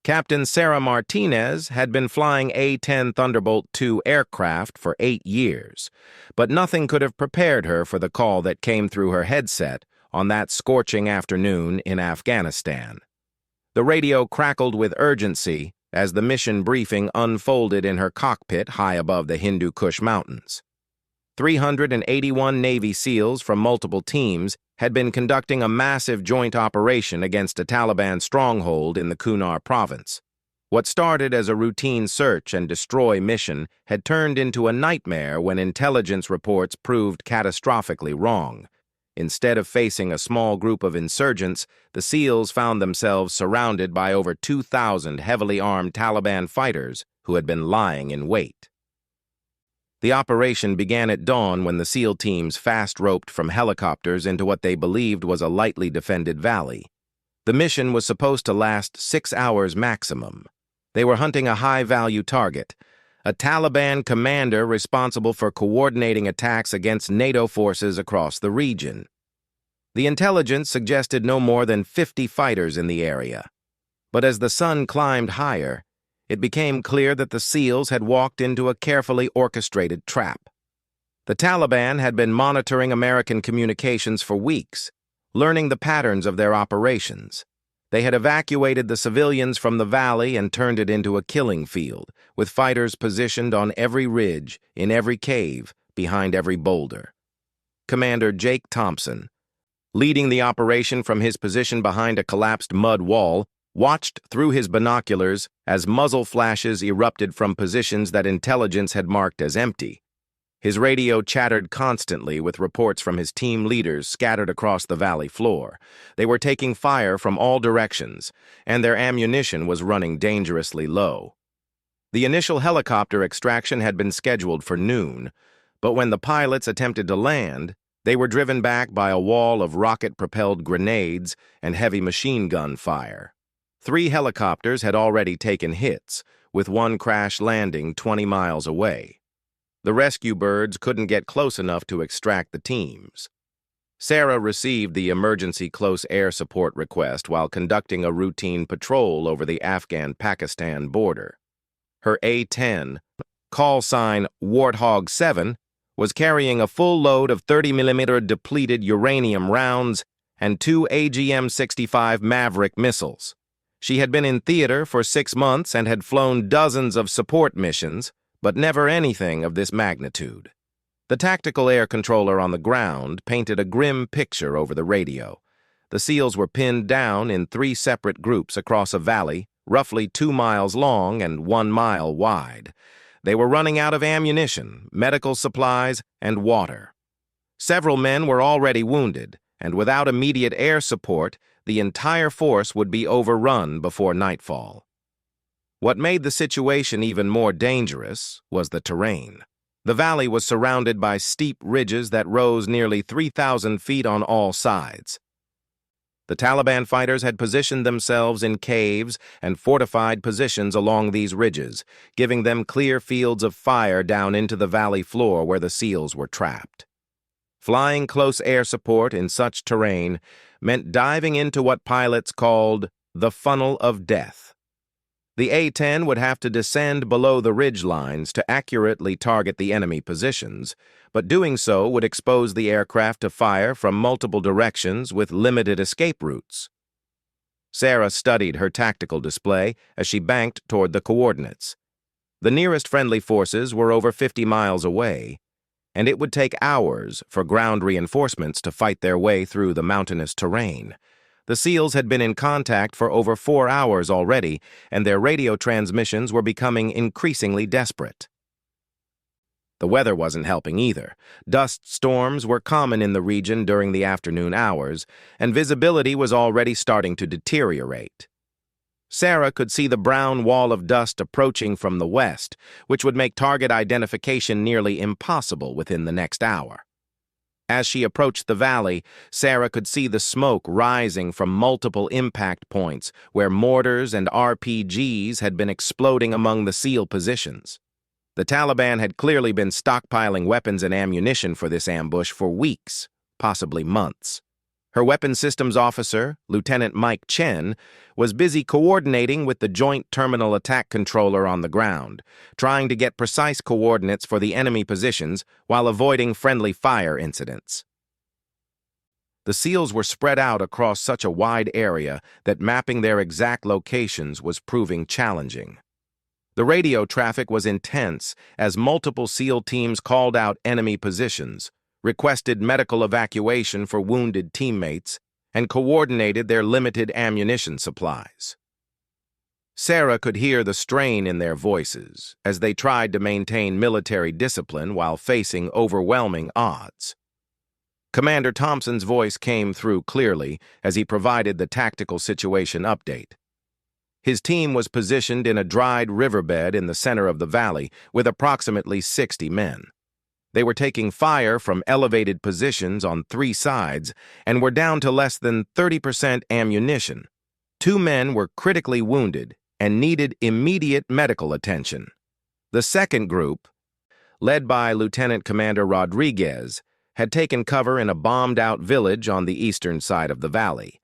Captain Sarah Martinez had been flying A-10 Thunderbolt II aircraft for 8 years, but nothing could have prepared her for the call that came through her headset on that scorching afternoon in Afghanistan. The radio crackled with urgency as the mission briefing unfolded in her cockpit high above the Hindu Kush Mountains. 381 Navy SEALs from multiple teams had been conducting a massive joint operation against a Taliban stronghold in the Kunar province. What started as a routine search and destroy mission had turned into a nightmare when intelligence reports proved catastrophically wrong. Instead of facing a small group of insurgents, the SEALs found themselves surrounded by over 2,000 heavily armed Taliban fighters who had been lying in wait. The operation began at dawn when the SEAL teams fast-roped from helicopters into what they believed was a lightly defended valley. The mission was supposed to last 6 hours maximum. They were hunting a high-value target, a Taliban commander responsible for coordinating attacks against NATO forces across the region. The intelligence suggested no more than 50 fighters in the area. But as the sun climbed higher, it became clear that the SEALs had walked into a carefully orchestrated trap. The Taliban had been monitoring American communications for weeks, learning the patterns of their operations. They had evacuated the civilians from the valley and turned it into a killing field, with fighters positioned on every ridge, in every cave, behind every boulder. Commander Jake Thompson, leading the operation from his position behind a collapsed mud wall, watched through his binoculars as muzzle flashes erupted from positions that intelligence had marked as empty. His radio chattered constantly with reports from his team leaders scattered across the valley floor. They were taking fire from all directions, and their ammunition was running dangerously low. The initial helicopter extraction had been scheduled for noon, but when the pilots attempted to land, they were driven back by a wall of rocket-propelled grenades and heavy machine gun fire. 3 helicopters had already taken hits, with one crash landing 20 miles away. The rescue birds couldn't get close enough to extract the teams. Sarah received the emergency close air support request while conducting a routine patrol over the Afghan-Pakistan border. Her A-10, call sign Warthog 7, was carrying a full load of 30mm depleted uranium rounds and 2 AGM-65 Maverick missiles. She had been in theater for 6 months and had flown dozens of support missions, but never anything of this magnitude. The tactical air controller on the ground painted a grim picture over the radio. The SEALs were pinned down in 3 separate groups across a valley, roughly 2 miles long and 1 mile wide. They were running out of ammunition, medical supplies, and water. Several men were already wounded, and without immediate air support, the entire force would be overrun before nightfall. What made the situation even more dangerous was the terrain. The valley was surrounded by steep ridges that rose nearly 3,000 feet on all sides. The Taliban fighters had positioned themselves in caves and fortified positions along these ridges, giving them clear fields of fire down into the valley floor where the SEALs were trapped. Flying close air support in such terrain meant diving into what pilots called the funnel of death. The A-10 would have to descend below the ridge lines to accurately target the enemy positions, but doing so would expose the aircraft to fire from multiple directions with limited escape routes. Sarah studied her tactical display as she banked toward the coordinates. The nearest friendly forces were over 50 miles away, and it would take hours for ground reinforcements to fight their way through the mountainous terrain. The SEALs had been in contact for over 4 hours already, and their radio transmissions were becoming increasingly desperate. The weather wasn't helping either. Dust storms were common in the region during the afternoon hours, and visibility was already starting to deteriorate. Sarah could see the brown wall of dust approaching from the west, which would make target identification nearly impossible within the next hour. As she approached the valley, Sarah could see the smoke rising from multiple impact points where mortars and RPGs had been exploding among the SEAL positions. The Taliban had clearly been stockpiling weapons and ammunition for this ambush for weeks, possibly months. Her weapons systems officer, Lieutenant Mike Chen, was busy coordinating with the Joint Terminal Attack Controller on the ground, trying to get precise coordinates for the enemy positions while avoiding friendly fire incidents. The SEALs were spread out across such a wide area that mapping their exact locations was proving challenging. The radio traffic was intense as multiple SEAL teams called out enemy positions, requested medical evacuation for wounded teammates, and coordinated their limited ammunition supplies. Sarah could hear the strain in their voices as they tried to maintain military discipline while facing overwhelming odds. Commander Thompson's voice came through clearly as he provided the tactical situation update. His team was positioned in a dried riverbed in the center of the valley with approximately 60 men. They were taking fire from elevated positions on 3 sides and were down to less than 30% ammunition. 2 men were critically wounded and needed immediate medical attention. The second group, led by Lieutenant Commander Rodriguez, had taken cover in a bombed-out village on the eastern side of the valley.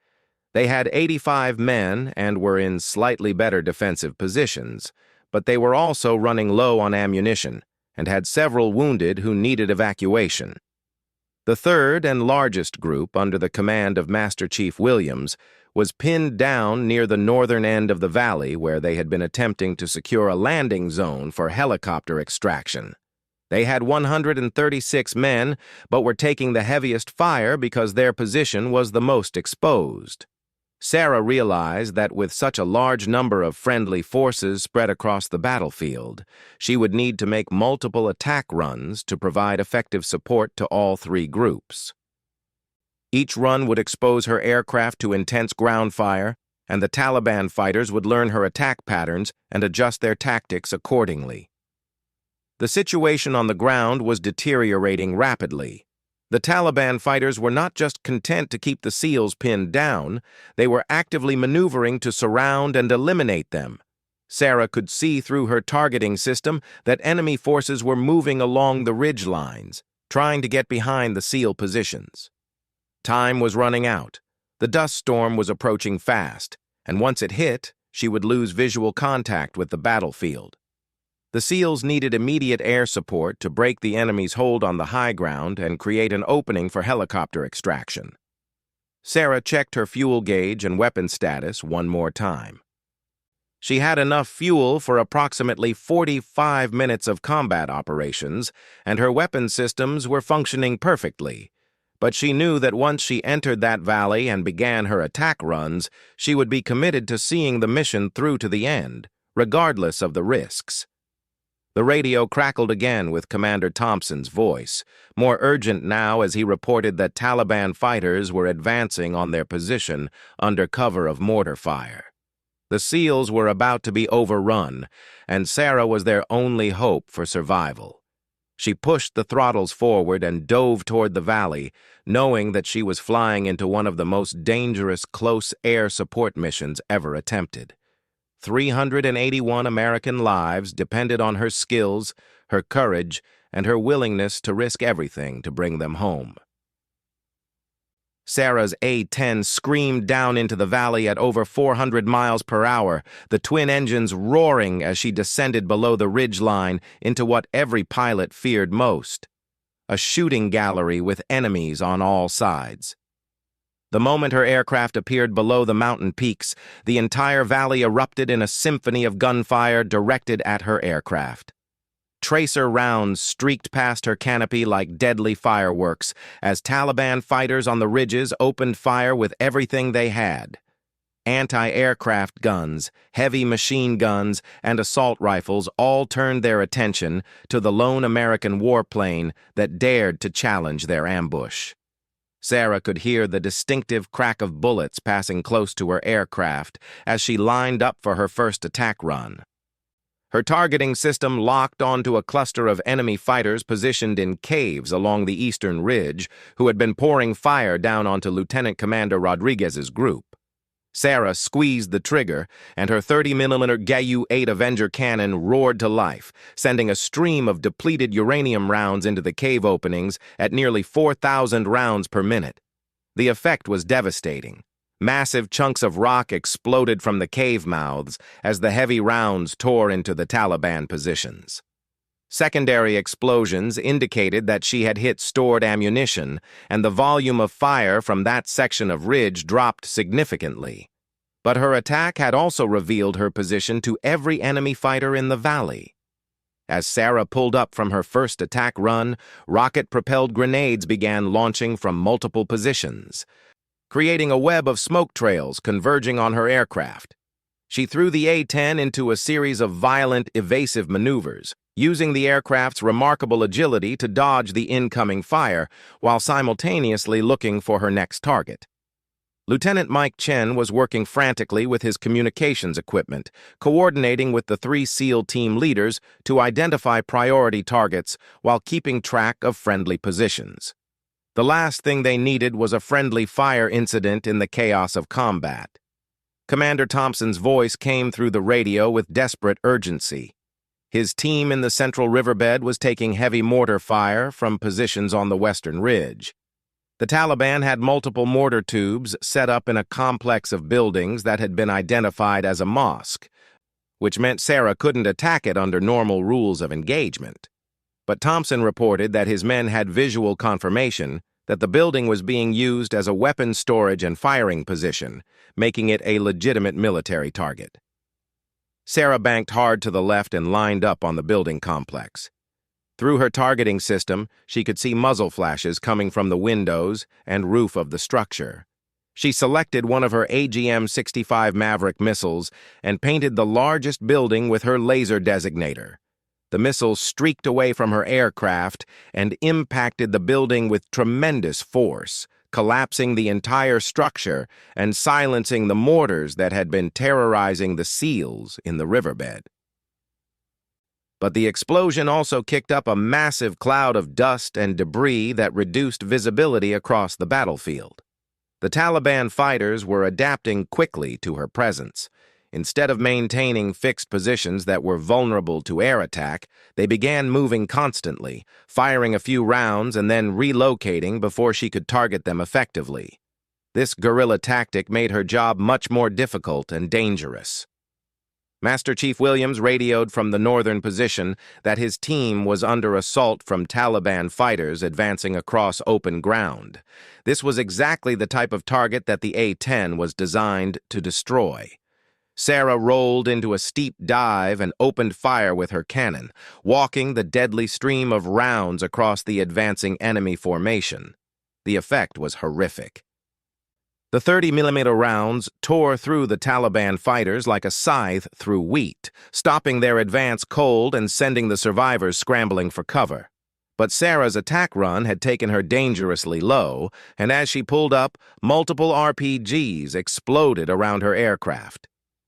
They had 85 men and were in slightly better defensive positions, but they were also running low on ammunition and had several wounded who needed evacuation. The third and largest group, under the command of Master Chief Williams, was pinned down near the northern end of the valley where they had been attempting to secure a landing zone for helicopter extraction. They had 136 men, but were taking the heaviest fire because their position was the most exposed. Sarah realized that with such a large number of friendly forces spread across the battlefield, she would need to make multiple attack runs to provide effective support to all 3 groups. Each run would expose her aircraft to intense ground fire, and the Taliban fighters would learn her attack patterns and adjust their tactics accordingly. The situation on the ground was deteriorating rapidly. The Taliban fighters were not just content to keep the SEALs pinned down, they were actively maneuvering to surround and eliminate them. Sarah could see through her targeting system that enemy forces were moving along the ridge lines, trying to get behind the SEAL positions. Time was running out. The dust storm was approaching fast, and once it hit, she would lose visual contact with the battlefield. The SEALs needed immediate air support to break the enemy's hold on the high ground and create an opening for helicopter extraction. Sarah checked her fuel gauge and weapon status one more time. She had enough fuel for approximately 45 minutes of combat operations, and her weapon systems were functioning perfectly. But she knew that once she entered that valley and began her attack runs, she would be committed to seeing the mission through to the end, regardless of the risks. The radio crackled again with Commander Thompson's voice, more urgent now as he reported that Taliban fighters were advancing on their position under cover of mortar fire. The SEALs were about to be overrun, and Sarah was their only hope for survival. She pushed the throttles forward and dove toward the valley, knowing that she was flying into one of the most dangerous close air support missions ever attempted. 381 American lives depended on her skills, her courage, and her willingness to risk everything to bring them home. Sarah's A-10 screamed down into the valley at over 400 miles per hour, the twin engines roaring as she descended below the ridge line into what every pilot feared most, a shooting gallery with enemies on all sides. The moment her aircraft appeared below the mountain peaks, the entire valley erupted in a symphony of gunfire directed at her aircraft. Tracer rounds streaked past her canopy like deadly fireworks as Taliban fighters on the ridges opened fire with everything they had. Anti-aircraft guns, heavy machine guns, and assault rifles all turned their attention to the lone American warplane that dared to challenge their ambush. Sarah could hear the distinctive crack of bullets passing close to her aircraft as she lined up for her first attack run. Her targeting system locked onto a cluster of enemy fighters positioned in caves along the eastern ridge who had been pouring fire down onto Lieutenant Commander Rodriguez's group. Sarah squeezed the trigger, and her 30mm Gayu-8 Avenger cannon roared to life, sending a stream of depleted uranium rounds into the cave openings at nearly 4,000 rounds per minute. The effect was devastating. Massive chunks of rock exploded from the cave mouths as the heavy rounds tore into the Taliban positions. Secondary explosions indicated that she had hit stored ammunition, and the volume of fire from that section of ridge dropped significantly. But her attack had also revealed her position to every enemy fighter in the valley. As Sarah pulled up from her first attack run, rocket-propelled grenades began launching from multiple positions, creating a web of smoke trails converging on her aircraft. She threw the A-10 into a series of violent, evasive maneuvers, using the aircraft's remarkable agility to dodge the incoming fire while simultaneously looking for her next target. Lieutenant Mike Chen was working frantically with his communications equipment, coordinating with the 3 SEAL team leaders to identify priority targets while keeping track of friendly positions. The last thing they needed was a friendly fire incident in the chaos of combat. Commander Thompson's voice came through the radio with desperate urgency. His team in the central riverbed was taking heavy mortar fire from positions on the western ridge. The Taliban had multiple mortar tubes set up in a complex of buildings that had been identified as a mosque, which meant Sarah couldn't attack it under normal rules of engagement. But Thompson reported that his men had visual confirmation that the building was being used as a weapons storage and firing position, making it a legitimate military target. Sarah banked hard to the left and lined up on the building complex. Through her targeting system, she could see muzzle flashes coming from the windows and roof of the structure. She selected one of her AGM-65 Maverick missiles and painted the largest building with her laser designator. The missile streaked away from her aircraft and impacted the building with tremendous force, collapsing the entire structure and silencing the mortars that had been terrorizing the SEALs in the riverbed. But the explosion also kicked up a massive cloud of dust and debris that reduced visibility across the battlefield. The Taliban fighters were adapting quickly to her presence. Instead of maintaining fixed positions that were vulnerable to air attack, they began moving constantly, firing a few rounds and then relocating before she could target them effectively. This guerrilla tactic made her job much more difficult and dangerous. Master Chief Williams radioed from the northern position that his team was under assault from Taliban fighters advancing across open ground. This was exactly the type of target that the A-10 was designed to destroy. Sarah rolled into a steep dive and opened fire with her cannon, walking the deadly stream of rounds across the advancing enemy formation. The effect was horrific. The 30mm rounds tore through the Taliban fighters like a scythe through wheat, stopping their advance cold and sending the survivors scrambling for cover. But Sarah's attack run had taken her dangerously low, and as she pulled up, multiple RPGs exploded around her aircraft.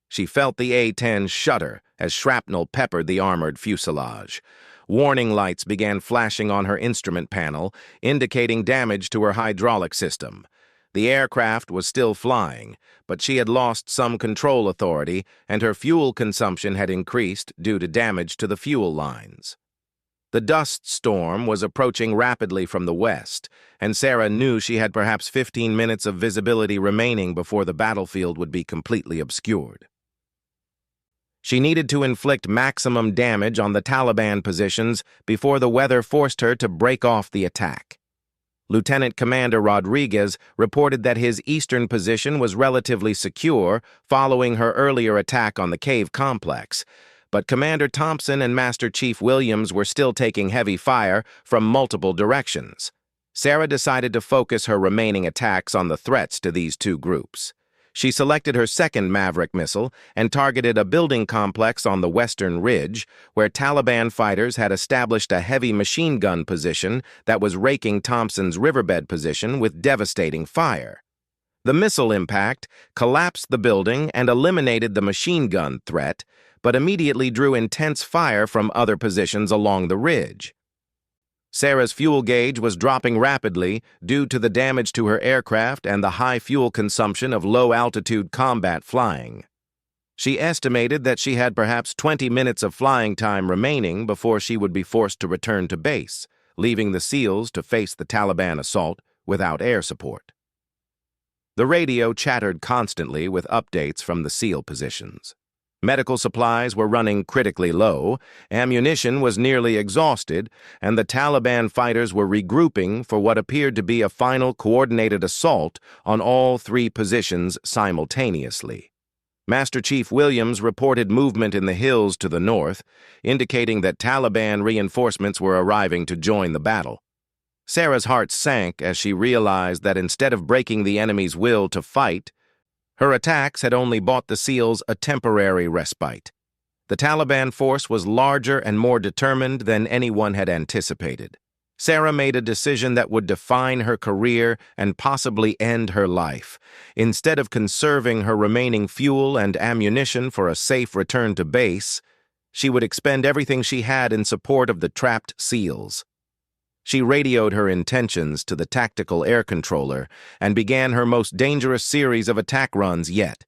She felt the A-10 shudder as shrapnel peppered the armored fuselage. Warning lights began flashing on her instrument panel, indicating damage to her hydraulic system. The aircraft was still flying, but she had lost some control authority, and her fuel consumption had increased due to damage to the fuel lines. The dust storm was approaching rapidly from the west, and Sarah knew she had perhaps 15 minutes of visibility remaining before the battlefield would be completely obscured. She needed to inflict maximum damage on the Taliban positions before the weather forced her to break off the attack. Lieutenant Commander Rodriguez reported that his eastern position was relatively secure following her earlier attack on the cave complex, but Commander Thompson and Master Chief Williams were still taking heavy fire from multiple directions. Sarah decided to focus her remaining attacks on the threats to these two groups. She selected her second Maverick missile and targeted a building complex on the western ridge where Taliban fighters had established a heavy machine gun position that was raking Thompson's riverbed position with devastating fire. The missile impact collapsed the building and eliminated the machine gun threat, but immediately drew intense fire from other positions along the ridge. Sarah's fuel gauge was dropping rapidly due to the damage to her aircraft and the high fuel consumption of low-altitude combat flying. She estimated that she had perhaps 20 minutes of flying time remaining before she would be forced to return to base, leaving the SEALs to face the Taliban assault without air support. The radio chattered constantly with updates from the SEAL positions. Medical supplies were running critically low, ammunition was nearly exhausted, and the Taliban fighters were regrouping for what appeared to be a final coordinated assault on all three positions simultaneously. Master Chief Williams reported movement in the hills to the north, indicating that Taliban reinforcements were arriving to join the battle. Sarah's heart sank as she realized that instead of breaking the enemy's will to fight, her attacks had only bought the SEALs a temporary respite. The Taliban force was larger and more determined than anyone had anticipated. Sarah made a decision that would define her career and possibly end her life. Instead of conserving her remaining fuel and ammunition for a safe return to base, she would expend everything she had in support of the trapped SEALs. She radioed her intentions to the tactical air controller and began her most dangerous series of attack runs yet.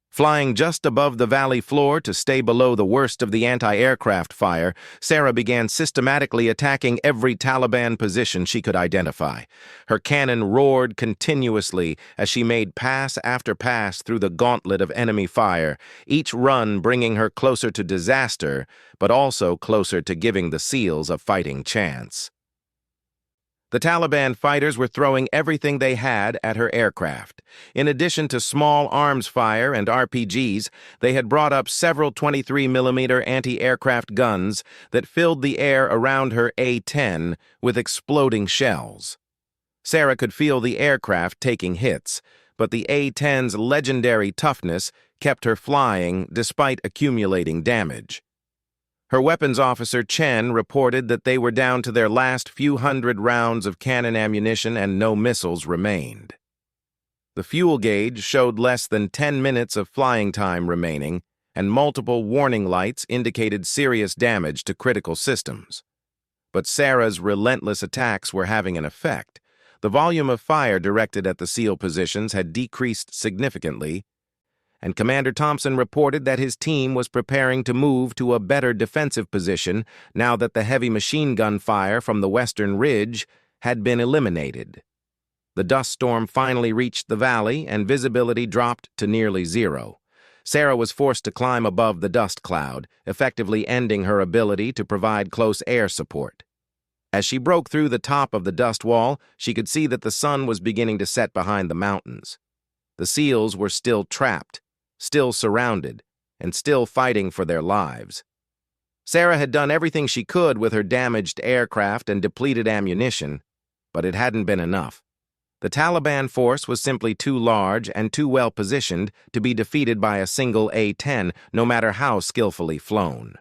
Flying just above the valley floor to stay below the worst of the anti-aircraft fire, Sarah began systematically attacking every Taliban position she could identify. Her cannon roared continuously as she made pass after pass through the gauntlet of enemy fire, each run bringing her closer to disaster, but also closer to giving the SEALs a fighting chance. The Taliban fighters were throwing everything they had at her aircraft. In addition to small arms fire and RPGs, they had brought up several 23mm anti-aircraft guns that filled the air around her A-10 with exploding shells. Sarah could feel the aircraft taking hits, but the A-10's legendary toughness kept her flying despite accumulating damage. Her weapons officer, Chen, reported that they were down to their last few hundred rounds of cannon ammunition and no missiles remained. The fuel gauge showed less than 10 minutes of flying time remaining, and multiple warning lights indicated serious damage to critical systems. But Sarah's relentless attacks were having an effect. The volume of fire directed at the SEAL positions had decreased significantly, and Commander Thompson reported that his team was preparing to move to a better defensive position now that the heavy machine gun fire from the western ridge had been eliminated. The dust storm finally reached the valley, and visibility dropped to nearly zero. Sarah was forced to climb above the dust cloud, effectively ending her ability to provide close air support. As she broke through the top of the dust wall, she could see that the sun was beginning to set behind the mountains. The SEALs were still trapped, still surrounded, and still fighting for their lives. Sarah had done everything she could with her damaged aircraft and depleted ammunition, but it hadn't been enough. The Taliban force was simply too large and too well positioned to be defeated by a single A-10, no matter how skillfully flown.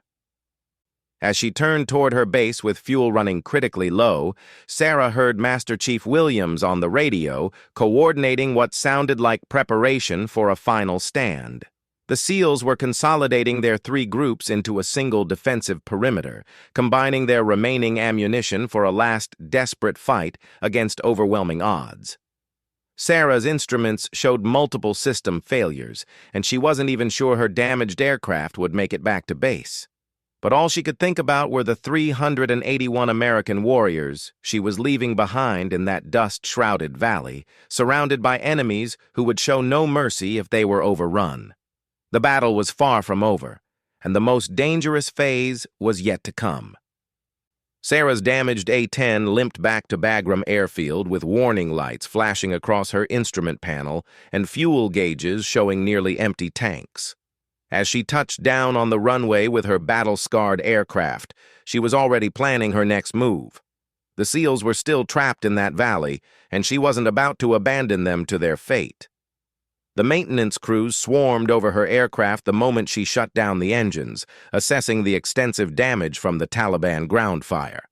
As she turned toward her base with fuel running critically low, Sarah heard Master Chief Williams on the radio coordinating what sounded like preparation for a final stand. The SEALs were consolidating their three groups into a single defensive perimeter, combining their remaining ammunition for a last desperate fight against overwhelming odds. Sarah's instruments showed multiple system failures, and she wasn't even sure her damaged aircraft would make it back to base. But all she could think about were the 381 American warriors she was leaving behind in that dust-shrouded valley, surrounded by enemies who would show no mercy if they were overrun. The battle was far from over, and the most dangerous phase was yet to come. Sarah's damaged A-10 limped back to Bagram Airfield with warning lights flashing across her instrument panel and fuel gauges showing nearly empty tanks. As she touched down on the runway with her battle-scarred aircraft, she was already planning her next move. The SEALs were still trapped in that valley, and she wasn't about to abandon them to their fate. The maintenance crews swarmed over her aircraft the moment she shut down the engines, assessing the extensive damage from the Taliban ground fire.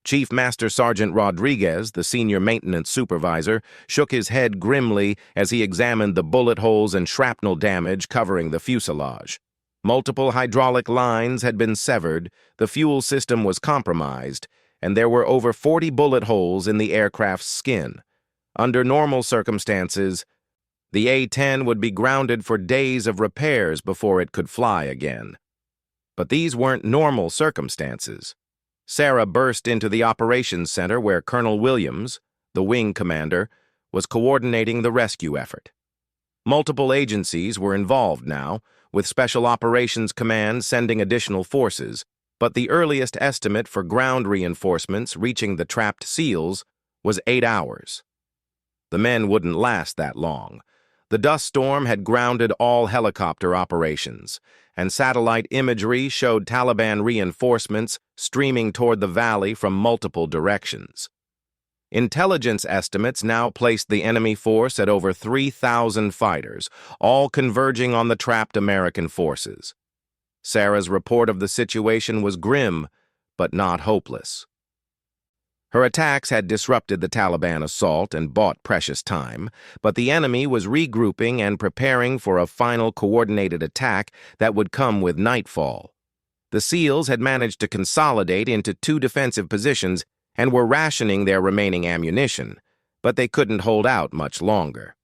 Chief Master Sergeant Rodriguez, the senior maintenance supervisor, shook his head grimly as he examined the bullet holes and shrapnel damage covering the fuselage. Multiple hydraulic lines had been severed, the fuel system was compromised, and there were over 40 bullet holes in the aircraft's skin. Under normal circumstances, the A-10 would be grounded for days of repairs before it could fly again. But these weren't normal circumstances. Sarah burst into the operations center where Colonel Williams, the wing commander, was coordinating the rescue effort. Multiple agencies were involved now, with Special Operations Command sending additional forces, but the earliest estimate for ground reinforcements reaching the trapped SEALs was 8 hours. The men wouldn't last that long. The dust storm had grounded all helicopter operations, and satellite imagery showed Taliban reinforcements streaming toward the valley from multiple directions. Intelligence estimates now placed the enemy force at over 3,000 fighters, all converging on the trapped American forces. Sarah's report of the situation was grim, but not hopeless. Her attacks had disrupted the Taliban assault and bought precious time, but the enemy was regrouping and preparing for a final coordinated attack that would come with nightfall. The SEALs had managed to consolidate into 2 defensive positions and were rationing their remaining ammunition, but they couldn't hold out much longer.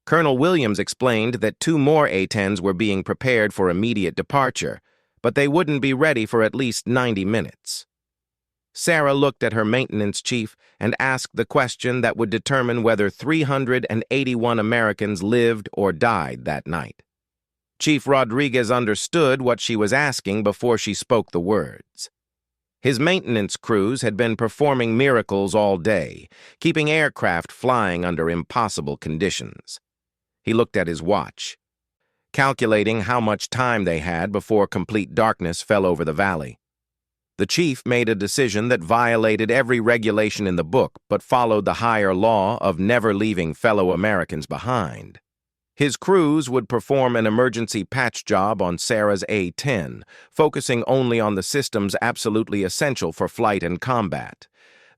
Colonel Williams explained that 2 more A-10s were being prepared for immediate departure, but they wouldn't be ready for at least 90 minutes. Sarah looked at her maintenance chief and asked the question that would determine whether 381 Americans lived or died that night. Chief Rodriguez understood what she was asking before she spoke the words. His maintenance crews had been performing miracles all day, keeping aircraft flying under impossible conditions. He looked at his watch, calculating how much time they had before complete darkness fell over the valley. The chief made a decision that violated every regulation in the book but followed the higher law of never leaving fellow Americans behind. His crews would perform an emergency patch job on Sarah's A-10, focusing only on the systems absolutely essential for flight and combat.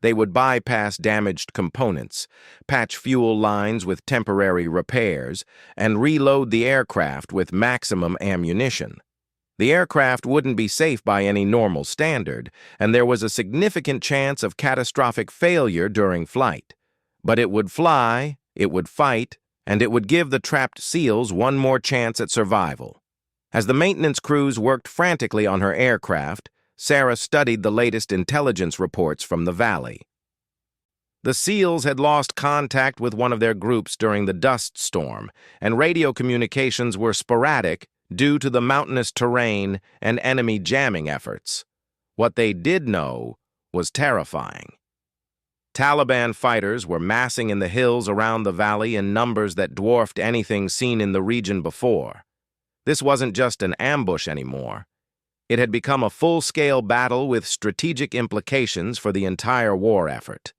They would bypass damaged components, patch fuel lines with temporary repairs, and reload the aircraft with maximum ammunition. The aircraft wouldn't be safe by any normal standard, and there was a significant chance of catastrophic failure during flight. But it would fly, it would fight, and it would give the trapped SEALs one more chance at survival. As the maintenance crews worked frantically on her aircraft, Sarah studied the latest intelligence reports from the valley. The SEALs had lost contact with one of their groups during the dust storm, and radio communications were sporadic due to the mountainous terrain and enemy jamming efforts. What they did know was terrifying. Taliban fighters were massing in the hills around the valley in numbers that dwarfed anything seen in the region before. This wasn't just an ambush anymore. It had become a full-scale battle with strategic implications for the entire war effort.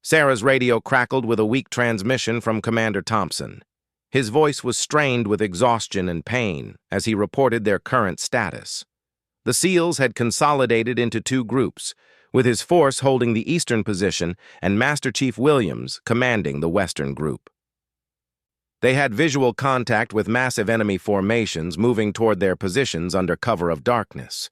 Sarah's radio crackled with a weak transmission from Commander Thompson. His voice was strained with exhaustion and pain as he reported their current status. The SEALs had consolidated into 2 groups, with his force holding the eastern position and Master Chief Williams commanding the western group. They had visual contact with massive enemy formations moving toward their positions under cover of darkness.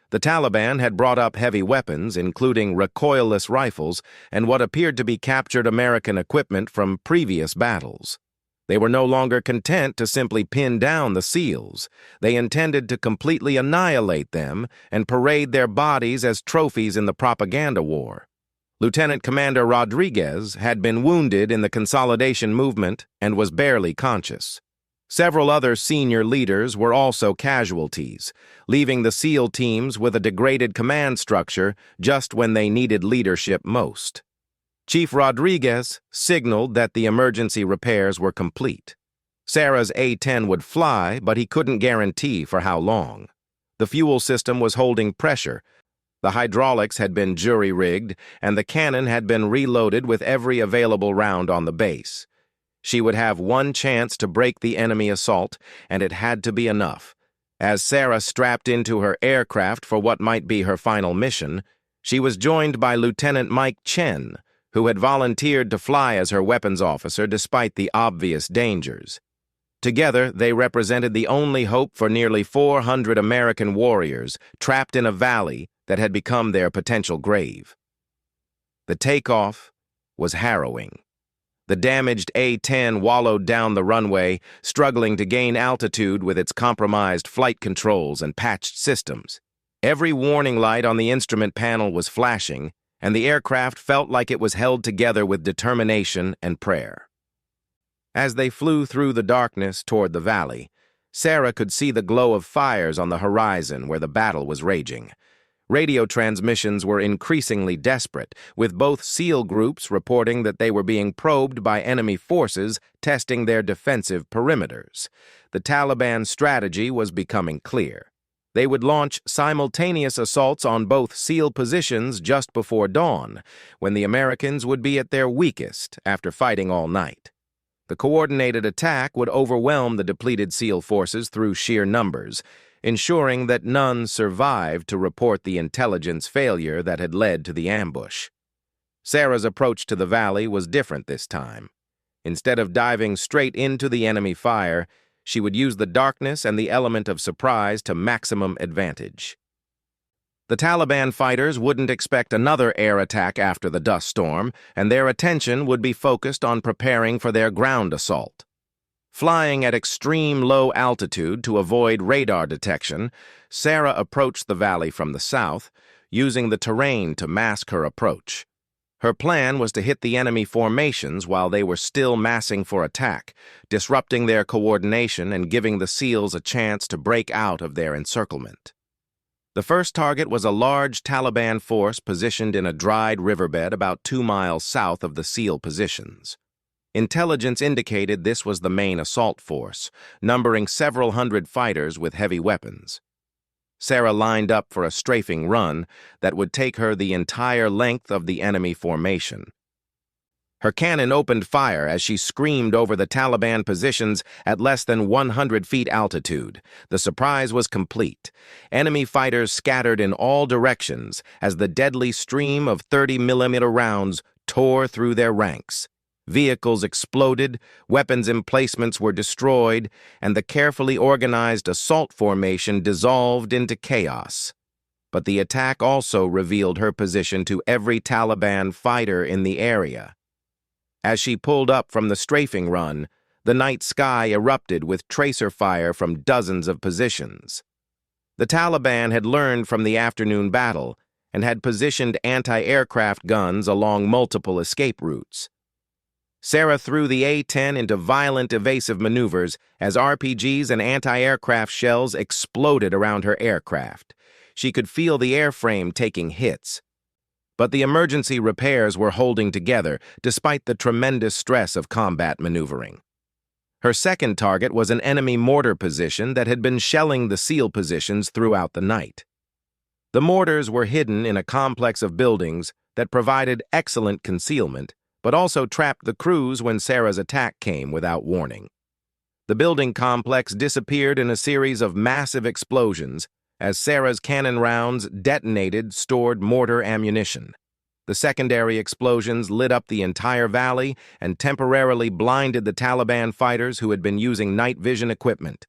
The Taliban had brought up heavy weapons, including recoilless rifles and what appeared to be captured American equipment from previous battles. They were no longer content to simply pin down the SEALs. They intended to completely annihilate them and parade their bodies as trophies in the propaganda war. Lieutenant Commander Rodriguez had been wounded in the consolidation movement and was barely conscious. Several other senior leaders were also casualties, leaving the SEAL teams with a degraded command structure just when they needed leadership most. Chief Rodriguez signaled that the emergency repairs were complete. Sarah's A-10 would fly, but he couldn't guarantee for how long. The fuel system was holding pressure. The hydraulics had been jury-rigged, and the cannon had been reloaded with every available round on the base. She would have one chance to break the enemy assault, and it had to be enough. As Sarah strapped into her aircraft for what might be her final mission, she was joined by Lieutenant Mike Chen, who had volunteered to fly as her weapons officer despite the obvious dangers. Together, they represented the only hope for nearly 400 American warriors trapped in a valley that had become their potential grave. The takeoff was harrowing. The damaged A-10 wallowed down the runway, struggling to gain altitude with its compromised flight controls and patched systems. Every warning light on the instrument panel was flashing, and the aircraft felt like it was held together with determination and prayer. As they flew through the darkness toward the valley, Sarah could see the glow of fires on the horizon where the battle was raging. Radio transmissions were increasingly desperate, with both SEAL groups reporting that they were being probed by enemy forces testing their defensive perimeters. The Taliban strategy was becoming clear. They would launch simultaneous assaults on both SEAL positions just before dawn, when the Americans would be at their weakest after fighting all night. The coordinated attack would overwhelm the depleted SEAL forces through sheer numbers, ensuring that none survived to report the intelligence failure that had led to the ambush. Sarah's approach to the valley was different this time. Instead of diving straight into the enemy fire, she would use the darkness and the element of surprise to maximum advantage. The Taliban fighters wouldn't expect another air attack after the dust storm, and their attention would be focused on preparing for their ground assault. Flying at extreme low altitude to avoid radar detection, Sarah approached the valley from the south, using the terrain to mask her approach. Her plan was to hit the enemy formations while they were still massing for attack, disrupting their coordination and giving the SEALs a chance to break out of their encirclement. The first target was a large Taliban force positioned in a dried riverbed about 2 miles south of the SEAL positions. Intelligence indicated this was the main assault force, numbering several hundred fighters with heavy weapons. Sarah lined up for a strafing run that would take her the entire length of the enemy formation. Her cannon opened fire as she screamed over the Taliban positions at less than 100 feet altitude. The surprise was complete. Enemy fighters scattered in all directions as the deadly stream of 30mm rounds tore through their ranks. Vehicles exploded, weapons emplacements were destroyed, and the carefully organized assault formation dissolved into chaos. But the attack also revealed her position to every Taliban fighter in the area. As she pulled up from the strafing run, the night sky erupted with tracer fire from dozens of positions. The Taliban had learned from the afternoon battle and had positioned anti-aircraft guns along multiple escape routes. Sarah threw the A-10 into violent evasive maneuvers as RPGs and anti-aircraft shells exploded around her aircraft. She could feel the airframe taking hits. But the emergency repairs were holding together despite the tremendous stress of combat maneuvering. Her second target was an enemy mortar position that had been shelling the SEAL positions throughout the night. The mortars were hidden in a complex of buildings that provided excellent concealment, but also trapped the crews when Sarah's attack came without warning. The building complex disappeared in a series of massive explosions as Sarah's cannon rounds detonated stored mortar ammunition. The secondary explosions lit up the entire valley and temporarily blinded the Taliban fighters who had been using night vision equipment.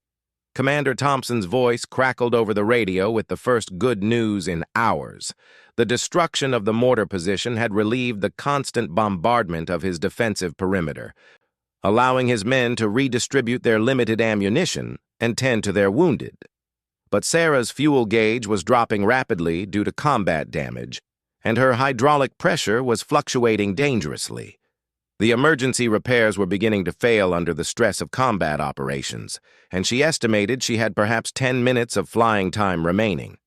Commander Thompson's voice crackled over the radio with the first good news in hours. The destruction of the mortar position had relieved the constant bombardment of his defensive perimeter, allowing his men to redistribute their limited ammunition and tend to their wounded. But Sarah's fuel gauge was dropping rapidly due to combat damage, and her hydraulic pressure was fluctuating dangerously. The emergency repairs were beginning to fail under the stress of combat operations, and she estimated she had perhaps 10 minutes of flying time remaining.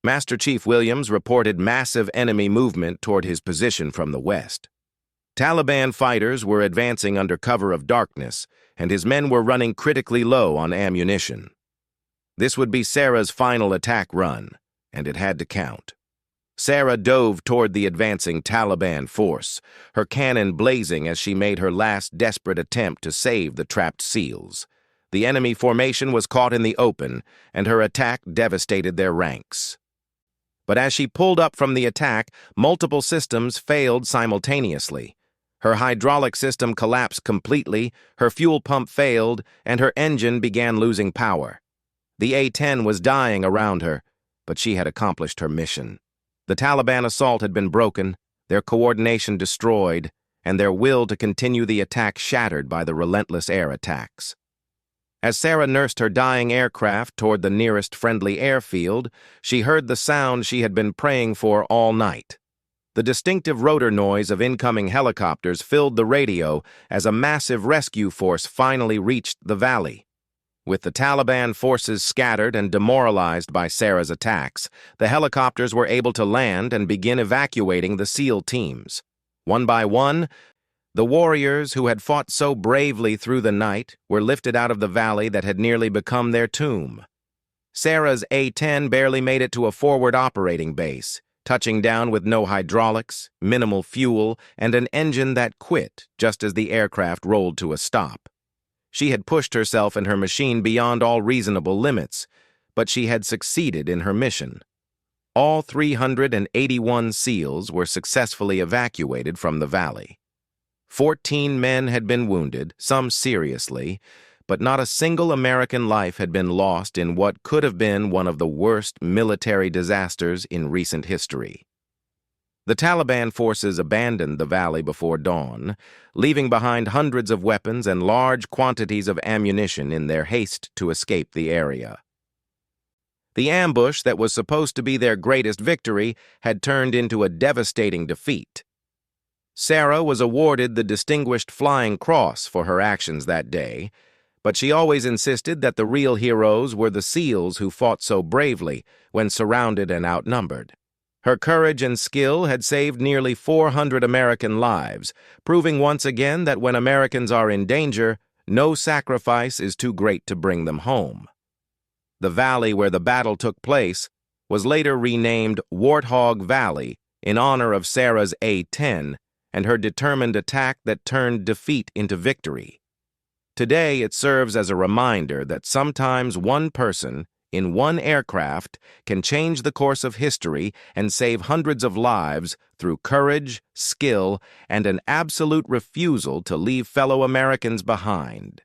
Master Chief Williams reported massive enemy movement toward his position from the west. Taliban fighters were advancing under cover of darkness, and his men were running critically low on ammunition. This would be Sarah's final attack run, and it had to count. Sarah dove toward the advancing Taliban force, her cannon blazing as she made her last desperate attempt to save the trapped SEALs. The enemy formation was caught in the open, and her attack devastated their ranks. But as she pulled up from the attack, multiple systems failed simultaneously. Her hydraulic system collapsed completely, her fuel pump failed, and her engine began losing power. The A-10 was dying around her, but she had accomplished her mission. The Taliban assault had been broken, their coordination destroyed, and their will to continue the attack shattered by the relentless air attacks. As Sarah nursed her dying aircraft toward the nearest friendly airfield, she heard the sound she had been praying for all night, The distinctive rotor noise of incoming helicopters filled the radio as a massive rescue force finally reached the valley. With the Taliban forces scattered and demoralized by Sarah's attacks, the helicopters were able to land and begin evacuating the SEAL teams. One by one, the warriors who had fought so bravely through the night were lifted out of the valley that had nearly become their tomb. Sarah's A-10 barely made it to a forward operating base, touching down with no hydraulics, minimal fuel, and an engine that quit just as the aircraft rolled to a stop. She had pushed herself and her machine beyond all reasonable limits, but she had succeeded in her mission. All 381 SEALs were successfully evacuated from the valley. 14 men had been wounded, some seriously, but not a single American life had been lost in what could have been one of the worst military disasters in recent history. The Taliban forces abandoned the valley before dawn, leaving behind hundreds of weapons and large quantities of ammunition in their haste to escape the area. The ambush that was supposed to be their greatest victory had turned into a devastating defeat. Sarah was awarded the Distinguished Flying Cross for her actions that day, but she always insisted that the real heroes were the SEALs who fought so bravely when surrounded and outnumbered. Her courage and skill had saved nearly 400 American lives, proving once again that when Americans are in danger, no sacrifice is too great to bring them home. The valley where the battle took place was later renamed Warthog Valley in honor of Sarah's A-10 and her determined attack that turned defeat into victory. Today, it serves as a reminder that sometimes one person in one aircraft can change the course of history and save hundreds of lives through courage, skill, and an absolute refusal to leave fellow Americans behind.